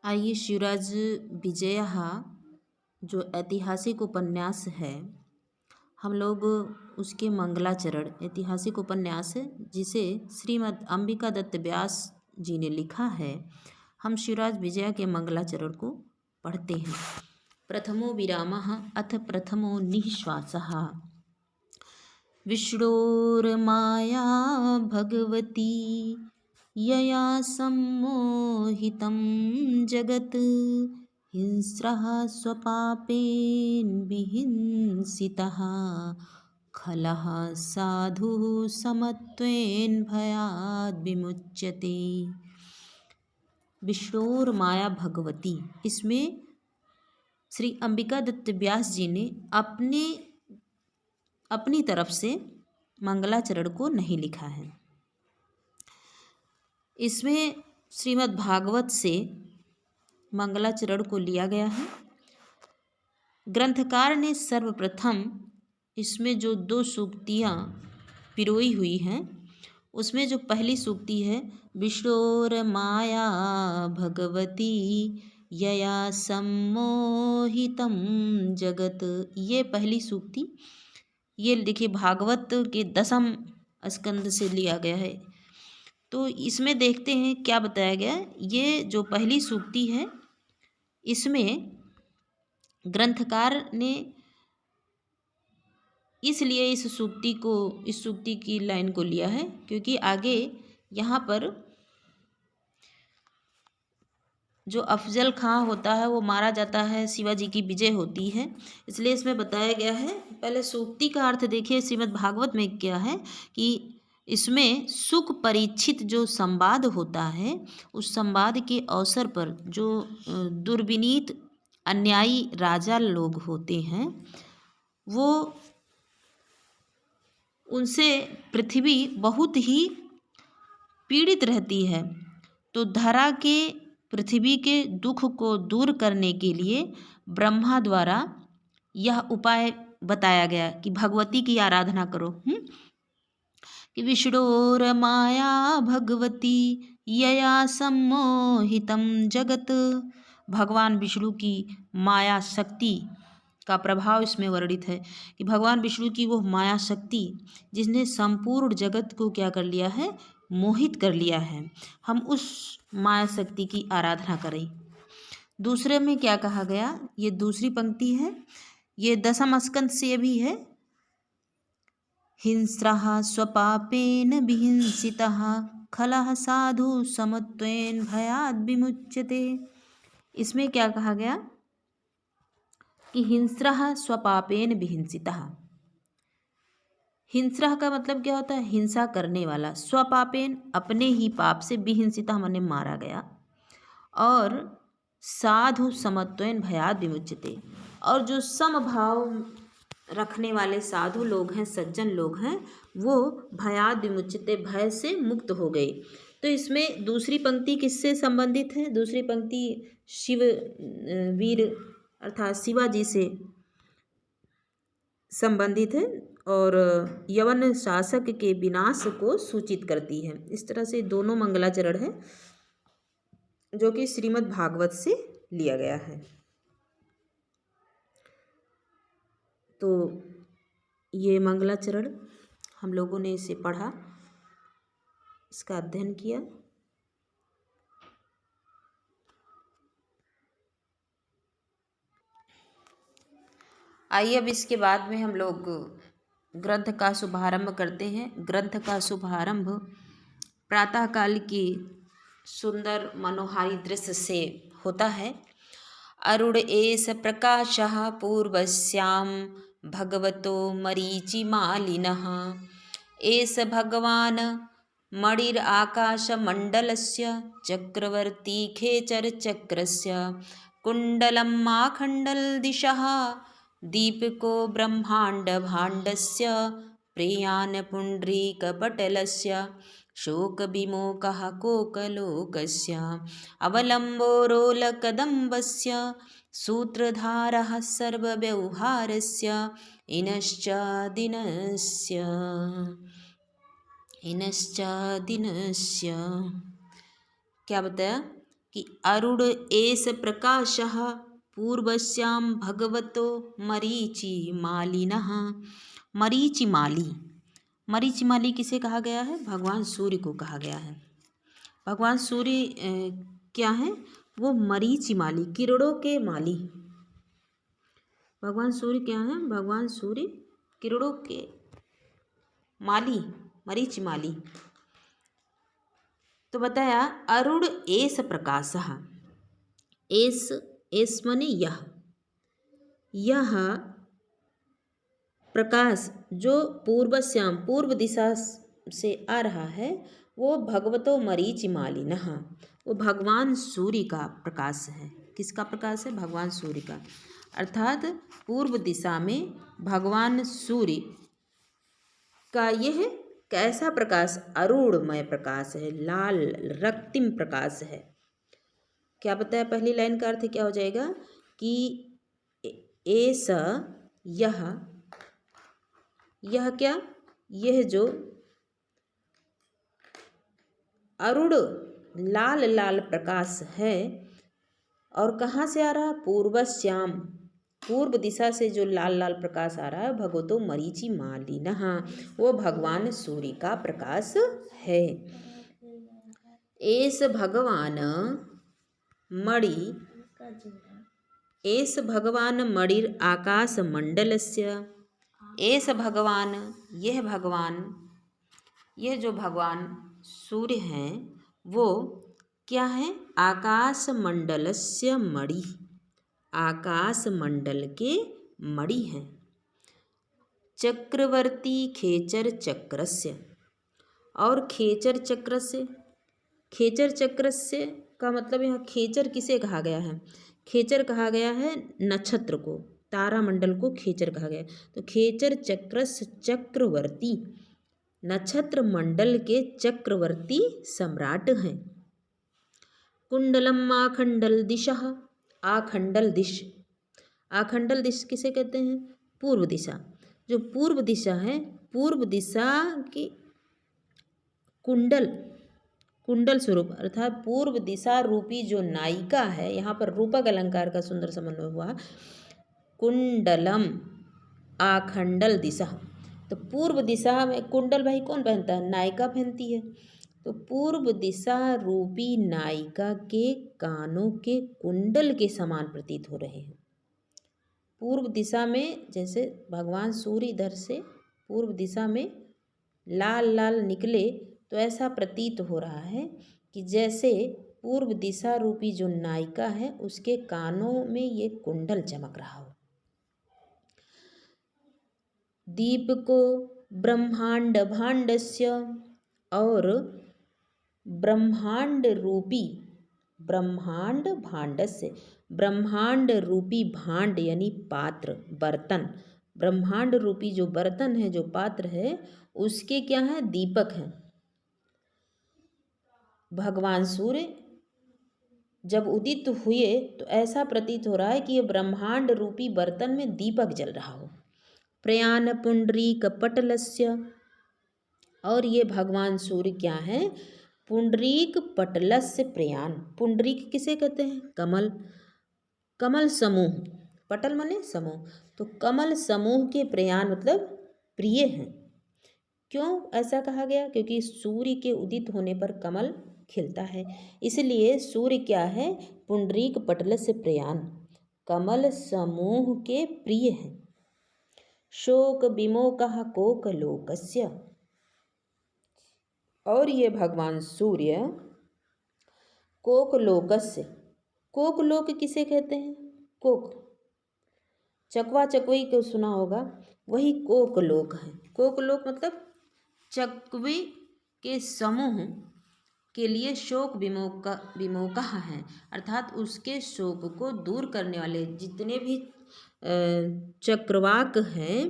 आइए शिवराज विजय जो ऐतिहासिक उपन्यास है, हम लोग उसके मंगलाचरण ऐतिहासिक उपन्यास है जिसे श्रीमद् अंबिका दत्त व्यास जी ने लिखा है। हम शिवराज विजय के मंगलाचरण को पढ़ते हैं। प्रथमो विरामः अथ प्रथमो निःश्वासः। विष्णोर्माया भगवती यया सम्मोहितं जगत् हिंस्रः स्वपापेन विहिंसितः खलः साधुः समत्वेन भयाद् विमुच्यते। विष्णोर माया भगवती, इसमें श्री अंबिका दत्त व्यास जी ने अपनी तरफ से मंगलाचरण को नहीं लिखा है। इसमें श्रीमद् भागवत से मंगलाचरण को लिया गया है। ग्रंथकार ने सर्वप्रथम इसमें जो 2 सूक्तियाँ पिरोई हुई हैं, उसमें जो पहली सूक्ति है विष्णोर माया भगवती यया सम्मोहितं जगत, ये पहली सूक्ति, ये देखिए भागवत के 10वें स्कंद से लिया गया है। तो इसमें देखते हैं क्या बताया गया है। ये जो पहली सूक्ति है, इसमें ग्रंथकार ने इसलिए इस सूक्ति की लाइन को लिया है क्योंकि आगे यहाँ पर जो अफजल खां होता है वो मारा जाता है, शिवाजी की विजय होती है, इसलिए इसमें बताया गया है। पहले सूक्ति का अर्थ देखिए श्रीमद् भागवत में क्या है कि इसमें सुख परीक्षित जो संवाद होता है, उस संवाद के अवसर पर जो दुर्विनीत अन्यायी राजा लोग होते हैं, वो उनसे पृथ्वी बहुत ही पीड़ित रहती है। तो धरा के पृथ्वी के दुख को दूर करने के लिए ब्रह्मा द्वारा यह उपाय बताया गया कि भगवती की आराधना करो। कि विष्णोर माया भगवती यया सम्मोहितं जगत, भगवान विष्णु की माया शक्ति का प्रभाव इसमें वर्णित है कि भगवान विष्णु की वो माया शक्ति जिसने संपूर्ण जगत को क्या कर लिया है, मोहित कर लिया है, हम उस माया शक्ति की आराधना करें। दूसरे में क्या कहा गया, ये दूसरी पंक्ति है, ये 10वें स्कंद से भी है। हिंस्रः स्वपापेन विहिंसितः खलः साधु समत्वेन भयाद् विमुच्यते। इसमें क्या कहा गया कि हिंस्रः स्वपापेन विहिंसितः। हिंस्रः का मतलब क्या होता है, हिंसा करने वाला, स्वपापेन अपने ही पाप से, विहिंसितः माने मारा गया, और साधु समत्वेन भयाद् विमुच्यते, और जो समभाव रखने वाले साधु लोग हैं, सज्जन लोग हैं, वो भयाद् विमुच्यते, भय से मुक्त हो गए। तो इसमें दूसरी पंक्ति किससे संबंधित है, दूसरी पंक्ति शिव वीर अर्थात शिवाजी से संबंधित है और यवन शासक के विनाश को सूचित करती है। इस तरह से दोनों मंगलाचरण है जो कि श्रीमद् भागवत से लिया गया है। तो ये मंगलाचरण हम लोगों ने इसे पढ़ा, इसका अध्ययन किया। आइए अब इसके बाद में हम लोग ग्रंथ का शुभारंभ करते हैं। ग्रंथ का शुभारंभ प्रातःकाल की सुंदर मनोहारी दृश्य से होता है। अरुण एष प्रकाशः पूर्वस्यां भगवतो मरीचिमालिनः, एष भगवान् मणिराकाशमण्डलस्य चक्रवर्ती खेचरचक्रस्य कुण्डलं माखण्डलदिशः दीपको ब्रह्माण्डभाण्डस्य प्रेयान् पुण्डरीकपटलस्य शोकविमोकः कोकलोकस्य अवलम्बोरोलकदम्बस्य सूत्रधारः सर्वव्यवहारस्य इनश्च दिनस्य। क्या बताया कि अरुण एष प्रकाशः पूर्वस्यां भगवतो मरीचिमालिनः। मरीचिमाली, मरीचिमाली किसे कहा गया है? भगवान सूर्य को कहा गया है। भगवान सूर्य क्या है? वो मरीचिमाली, किरणों के माली। भगवान सूर्य क्या है? भगवान सूर्य किरणों के माली, मरीचिमाली। तो बताया अरुण एष प्रकाशः। एष माने यह प्रकाश जो पूर्वस्याम, पूर्व दिशा से आ रहा है, वो भगवतो मरीचिमालिनः, वो भगवान सूर्य का प्रकाश है। किसका प्रकाश है? भगवान सूर्य का। अर्थात पूर्व दिशा में भगवान सूर्य का यह कैसा प्रकाश? अरुणमय प्रकाश है, लाल रक्तिम प्रकाश है। क्या बताया? पहली लाइन का अर्थ क्या हो जाएगा कि ऐसा यह क्या? यह जो अरुण लाल लाल प्रकाश है, और कहाँ से आ रहा? पूर्वश्याम, पूर्व दिशा से जो लाल लाल प्रकाश आ रहा है, भगवतो मरीचिमालिनः, वो भगवान सूर्य का प्रकाश है। एष भगवान मणि, एष भगवान मणिर आकाश मंडलस्य। एष भगवान, यह भगवान, यह जो भगवान सूर्य हैं वो क्या है? आकाश मंडलस्य मणि, आकाश मंडल के मणि हैं। चक्रवर्ती खेचर चक्रस्य, और खेचर चक्रस्य, खेचर चक्रस्य का मतलब यहाँ खेचर किसे कहा गया है? खेचर कहा गया है नक्षत्र को, तारामंडल को खेचर कहा गया। तो खेचर चक्रस्य चक्रवर्ती, नक्षत्र मंडल के चक्रवर्ती सम्राट हैं। कुंडलम आखंडल दिशः, आखंडल दिश, आखंडल दिश किसे कहते हैं? पूर्व दिशा। जो पूर्व दिशा है, पूर्व दिशा की कुंडल, कुंडल स्वरूप अर्थात पूर्व दिशा रूपी जो नायिका है, यहाँ पर रूपक अलंकार का सुंदर समन्वय हुआ। कुंडलम आखंडल दिशा, तो पूर्व दिशा में कुंडल भाई कौन पहनता है? नायिका पहनती है। तो पूर्व दिशा रूपी नायिका के कानों के कुंडल के समान प्रतीत हो रहे हैं। पूर्व दिशा में जैसे भगवान सूर्य इधर से पूर्व दिशा में लाल लाल निकले, तो ऐसा प्रतीत हो रहा है कि जैसे पूर्व दिशा रूपी जो नायिका है उसके कानों में ये कुंडल चमक रहा हो। दीप को ब्रह्मांड भांडस्य, और ब्रह्मांड रूपी, ब्रह्मांड भांडस्य, ब्रह्मांड रूपी भांड यानी पात्र, बर्तन, ब्रह्मांड रूपी जो बर्तन है, जो पात्र है, उसके क्या है? दीपक हैं। भगवान सूर्य जब उदित हुए तो ऐसा प्रतीत हो रहा है कि ये ब्रह्मांड रूपी बर्तन में दीपक जल रहा हो। प्रयाण पुंडरीक पटलस्य, और ये भगवान सूर्य क्या है? पुंडरीक पटलस्य प्रयाण। पुंडरीक किसे कहते हैं? कमल, कमल समूह, पटल माने समूह, तो कमल समूह के प्रयाण मतलब प्रिय हैं। क्यों ऐसा कहा गया? क्योंकि सूर्य के उदित होने पर कमल खिलता है, इसलिए सूर्य क्या है? पुंडरीक पटलस्य प्रयाण, कमल समूह के प्रिय हैं। शोक विमोकः कोकलोकस्य, और ये भगवान सूर्य कोकलोकस्य, कोकलोक किसे कहते हैं? कोक, चकवा चकवई को सुना होगा, वही कोकलोक है। कोकलोक मतलब चकवे के समूह के लिए शोक विमोकः है, अर्थात उसके शोक को दूर करने वाले जितने भी चक्रवाक हैं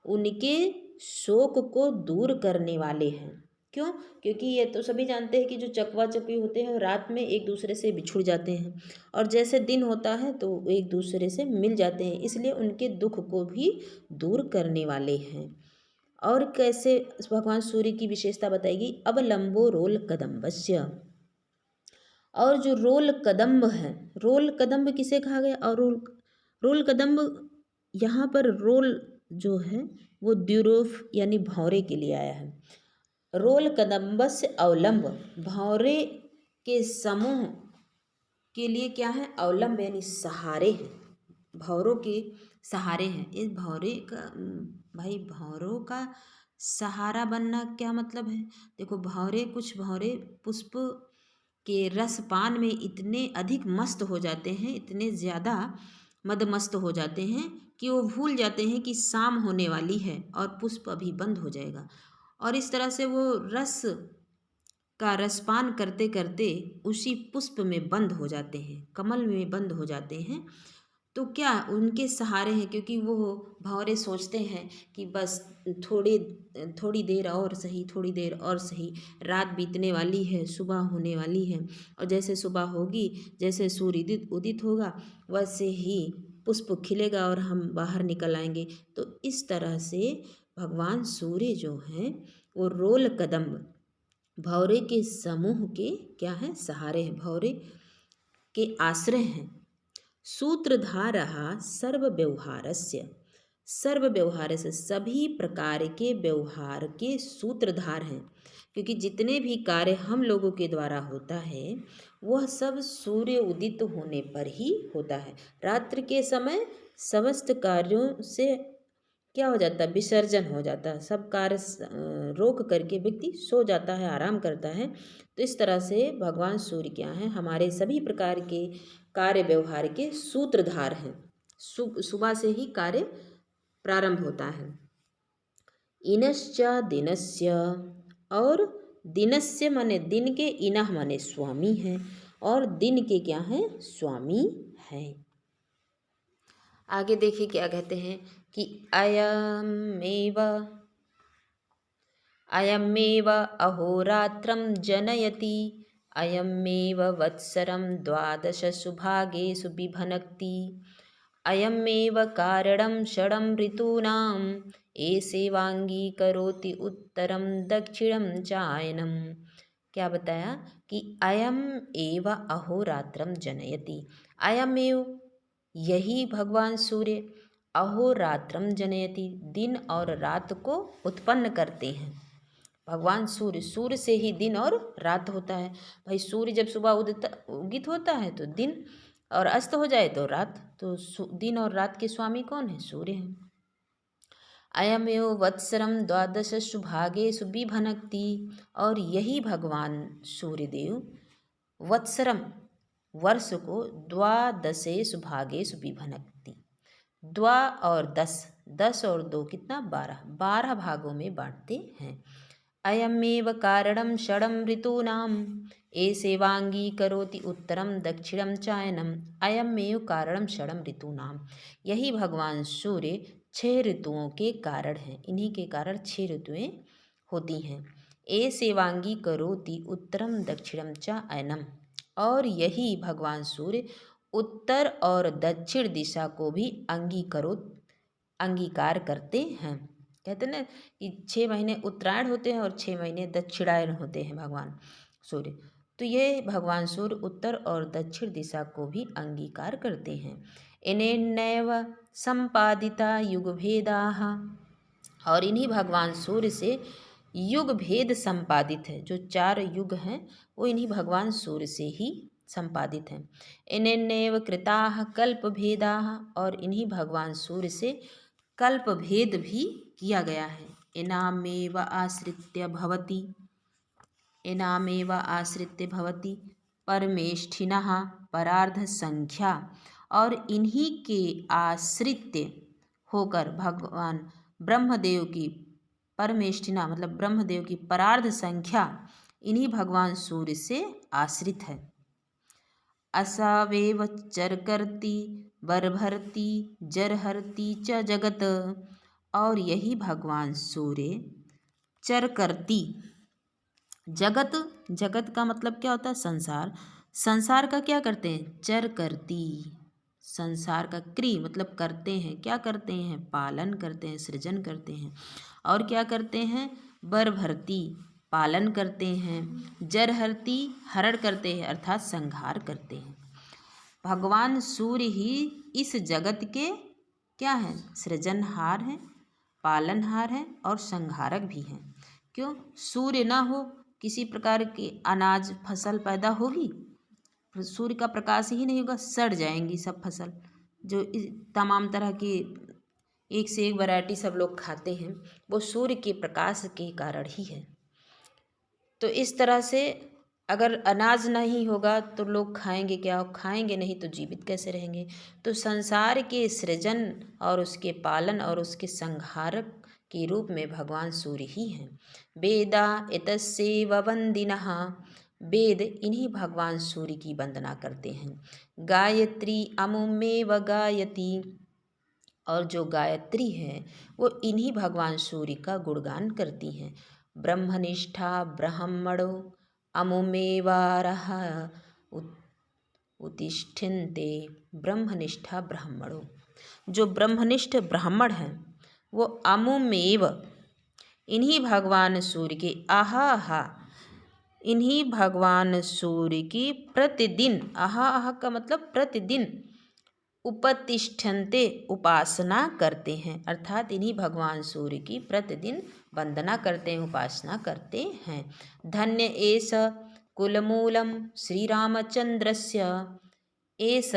उनके शोक को दूर करने वाले हैं। क्यों? क्योंकि ये तो सभी जानते हैं कि जो चकवा चकवी होते हैं रात में एक दूसरे से बिछुड़ जाते हैं, और जैसे दिन होता है तो एक दूसरे से मिल जाते हैं, इसलिए उनके दुख को भी दूर करने वाले हैं। और कैसे भगवान सूर्य की विशेषता बताएगी? अवलंबो रोल कदम्बस्य, और जो रोल कदम्ब है, रोल कदम्ब किसे कहा गया? और रोल कदम्ब, यहाँ पर रोल जो है वो द्यूरोफ यानी भौरे के लिए आया है। रोल कदम्बस्य अवलंब, भौरे के समूह के लिए क्या है? अवलंब यानी सहारे हैं, भौरों के सहारे हैं। इस भौरे का भाई भौरों का सहारा बनना क्या मतलब है? देखो भौरे, कुछ भौरे पुष्प के रसपान में इतने अधिक मस्त हो जाते हैं, इतने ज़्यादा मदमस्त हो जाते हैं कि वो भूल जाते हैं कि शाम होने वाली है और पुष्प अभी बंद हो जाएगा, और इस तरह से वो रस का रसपान करते करते उसी पुष्प में बंद हो जाते हैं, कमल में बंद हो जाते हैं। तो क्या उनके सहारे हैं, क्योंकि वो भंवरे सोचते हैं कि बस थोड़ी थोड़ी देर और सही, थोड़ी देर और सही, रात बीतने वाली है, सुबह होने वाली है, और जैसे सुबह होगी, जैसे सूर्य उदित होगा, वैसे ही पुष्प खिलेगा और हम बाहर निकल आएंगे। तो इस तरह से भगवान सूर्य जो हैं वो रोल कदम भौरे के समूह के क्या हैं? सहारे हैं, भौरे के आश्रय हैं। सूत्रधारः सर्वव्यवहारस्य, सर्व व्यवहार से सभी प्रकार के व्यवहार के सूत्रधार हैं, क्योंकि जितने भी कार्य हम लोगों के द्वारा होता है वह सब सूर्य उदित होने पर ही होता है। रात्रि के समय समस्त कार्यों से क्या हो जाता है? विसर्जन हो जाता है, सब कार्य रोक करके व्यक्ति सो जाता है, आराम करता है। तो इस तरह से भगवान सूर्य क्या हैं? हमारे सभी प्रकार के कार्य व्यवहार के सूत्रधार हैं। सुबह से ही कार्य प्रारंभ होता है। इनश्च दिनस्य, और दिनस्य माने दिन के, इनः माने स्वामी हैं, और दिन के क्या हैं? स्वामी हैं। आगे देखिए क्या कहते हैं कि अयमेव अहोरात्रं जनयति, अयमेव वत्सरं द्वादशसु भागेषु विभनक्ति, अयमेव कारणं षडं ऋतूनाम् एषेवाङ्गीकरोति उत्तरं दक्षिणं चायनम। क्या बताया कि अयम एव अहोरात्रम जनयति, अयम एव यही भगवान सूर्य, अहोरात्रम जनयति दिन और रात को उत्पन्न करते हैं। भगवान सूर्य, सूर्य से ही दिन और रात होता है। भाई सूर्य जब सुबह उदित होता है तो दिन, और अस्त हो जाए तो रात। तो दिन और रात के स्वामी कौन है? सूर्य हैं। अयमेव वत्सरम द्वादशसु भागेषु विभनक्ति, और यही भगवान सूर्यदेव वत्सरम वर्ष को द्वादशेषु भागेषु विभनक्ति, द्वा और दस, 10 और 2 कितना? 12, 12 भागों में बांटते हैं। अयमेव कारणं षडं ऋतूनाम् एषेवाङ्गीकरोति उत्तरं दक्षिणं चायनम। अयमेव कारणं षडं ऋतूनाम, यही भगवान सूर्य 6 ऋतुओं के कारण हैं, इन्हीं के कारण 6 ऋतुएं होती हैं। एषेवाङ्गीकरोति उत्तरम दक्षिणम चायनम, और यही भगवान सूर्य उत्तर और दक्षिण दिशा को भी अंगीकार करते हैं। कहते हैं ना कि 6 महीने उत्तरायण होते हैं और 6 महीने दक्षिणायन होते हैं भगवान सूर्य। तो ये भगवान सूर्य उत्तर और दक्षिण दिशा को भी अंगीकार करते हैं। इनेनैव संपादिता युग भेदाः, और इन्हीं भगवान सूर्य से युग भेद संपादित है। जो 4 युग हैं वो इन्हीं भगवान सूर्य से ही संपादित हैं। इनेनैव कृताः कल्प भेदाः, और इन्हीं भगवान सूर्य से कल्प भेद भी किया गया है। इनामेव आश्रित्य भवति परमेष्ठिनः परार्ध संख्या, और इन्हीं के आश्रित्य होकर भगवान ब्रह्मदेव की परमेष्ठिना मतलब ब्रह्मदेव की परार्ध संख्या इन्हीं भगवान सूर्य से आश्रित है। असावेव चरकर्ति बर्भर्ति जरहर्ति च जगत, और यही भगवान सूर्य चरकर्ति, जगत, जगत का मतलब क्या होता है? संसार, संसार का क्या करते हैं? चरकर्ति, संसार का क्री मतलब करते हैं, क्या करते हैं? पालन करते हैं, सृजन करते हैं। और क्या करते हैं? बर्भर्ति, पालन करते हैं। जरहर्ती हरण करते हैं अर्थात संहार करते हैं। भगवान सूर्य ही इस जगत के क्या हैं? सृजनहार हैं, पालनहार हैं और संहारक भी हैं। क्यों? सूर्य ना हो किसी प्रकार की अनाज फसल पैदा होगी? सूर्य का प्रकाश ही नहीं होगा, सड़ जाएंगी सब फसल। जो तमाम तरह की एक से एक वैरायटी सब लोग खाते हैं वो सूर्य के प्रकाश के कारण ही है। तो इस तरह से अगर अनाज नहीं होगा तो लोग खाएंगे क्या? खाएंगे नहीं तो जीवित कैसे रहेंगे? तो संसार के सृजन और उसके पालन और उसके संहारक के रूप में भगवान सूर्य ही हैं। वेदा एतस्यैव वंदिनः, वेद इन्हीं भगवान सूर्य की वंदना करते हैं। गायत्री अमुमेव गायति, और जो गायत्री है वो इन्हीं भगवान सूर्य का गुणगान करती हैं। ब्रह्मनिष्ठा ब्रह्मणो अमुमेवारः उत्तिष्ठन्ते, ब्रह्मनिष्ठा ब्राह्मणों, जो ब्रह्मनिष्ठ ब्राह्मण हैं वो अमुमेव इन्हीं भगवान सूर्य के आहा, इन्हीं भगवान सूर्य की प्रतिदिन, आहा का मतलब प्रतिदिन, उपतिष्ठन्ते उपासना करते हैं। अर्थात इन्हीं भगवान सूर्य की प्रतिदिन वंदना करते हैं, उपासना करते हैं। धन्य एष कुलमूलम श्री रामचंद्रस्य, एष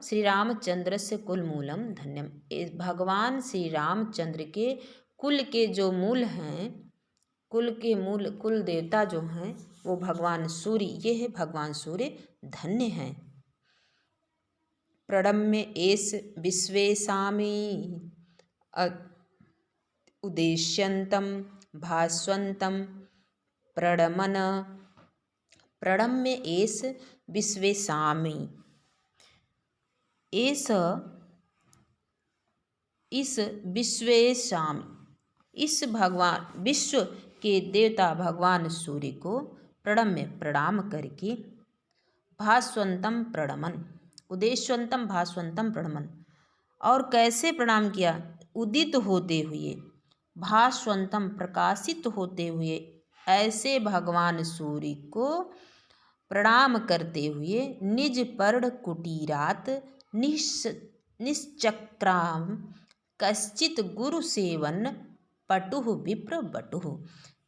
श्री रामचंद्रस्य कुलमूलम धन्यम, भगवान श्री रामचंद्र के कुल के जो मूल हैं, कुल के मूल कुल देवता जो हैं वो भगवान सूर्य, ये है भगवान सूर्य धन्य हैं। प्रणम्य एष विश्वेशामि उद्देश्यन्तं भास्वन्तं प्रणमन, प्रणम्य एष विश्वेशामि, एष इस विश्वेशामि, इस भगवान विश्व के देवता भगवान सूर्य को प्रणम्य प्रणाम करके, भास्वंतम प्रणमन, उदेश्वंतम भास्वंतम प्रणमन, और कैसे प्रणाम किया? उदित होते हुए, भास्वंतम प्रकाशित होते हुए, ऐसे भगवान सूर्य को प्रणाम करते हुए निज पर्ण कुटीरात निश्चक्राम कश्चित गुरु सेवन पटुः विप्र बटुः,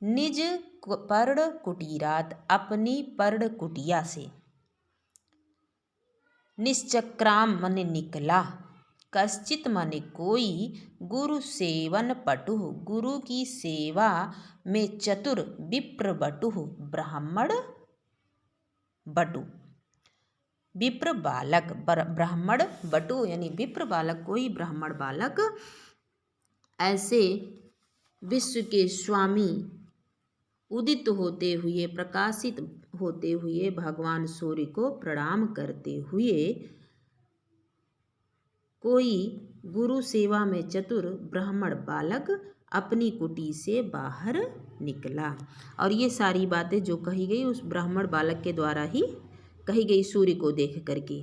निज पर्ण कुटीरात अपनी पर्ण कुटिया से, निश्चक्राम माने निकला, कश्चित माने कोई, गुरु सेवन पटुः गुरु की सेवा में चतुर, विप्र बटुः ब्राह्मण बटु, विप्र बालक, ब्राह्मण बटु यानी विप्र बालक, कोई ब्राह्मण बालक ऐसे विश्व के स्वामी उदित होते हुए, प्रकाशित होते हुए भगवान सूर्य को प्रणाम करते हुए, कोई गुरु सेवा में चतुर ब्राह्मण बालक अपनी कुटी से बाहर निकला। और ये सारी बातें जो कही गई उस ब्राह्मण बालक के द्वारा ही कही गई सूर्य को देख करके।